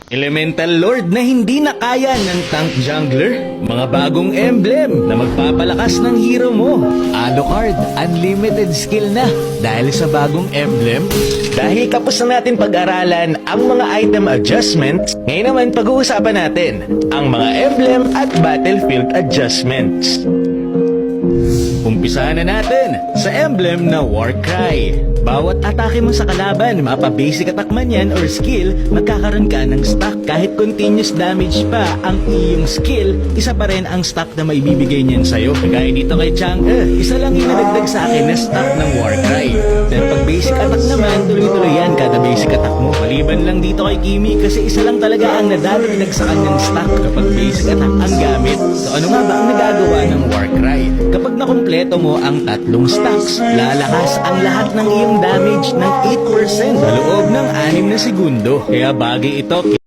Elemental Lord na hindi na kaya ng Tank Jungler. Mga bagong emblem na magpapalakas ng hero mo. Alucard, unlimited skill na dahil sa bagong emblem. Dahil tapos na natin pag-aralan ang mga item adjustments, ngayon naman pag-uusapan natin ang mga emblem at battlefield adjustments. Umpisahan na natin sa emblem na Warcry. Bawat atake mo sa kalaban, mapa-basic attack man yan or skill, magkakaroon ka ng stack. Kahit continuous damage pa ang iyong skill, isa pa rin ang stack na maibibigay niyan sa'yo. Kaya dito kay Chang, isa lang yung nadagdag sa akin na stack ng Warcry. Then pag basic attack naman, tuloy-tuloy yan kada basic attack mo. Maliban lang dito kay Kimi kasi isa lang talaga ang nadadagdag sa kanyang stack kapag basic attack ang gamit. So ano nga ba ang nagagawa ng Warcry? Kapag nakumpleto mo ang tatlong stacks, lalakas ang lahat ng iyong damage ng 8% sa loob ng 6 na segundo. Kaya bagay ito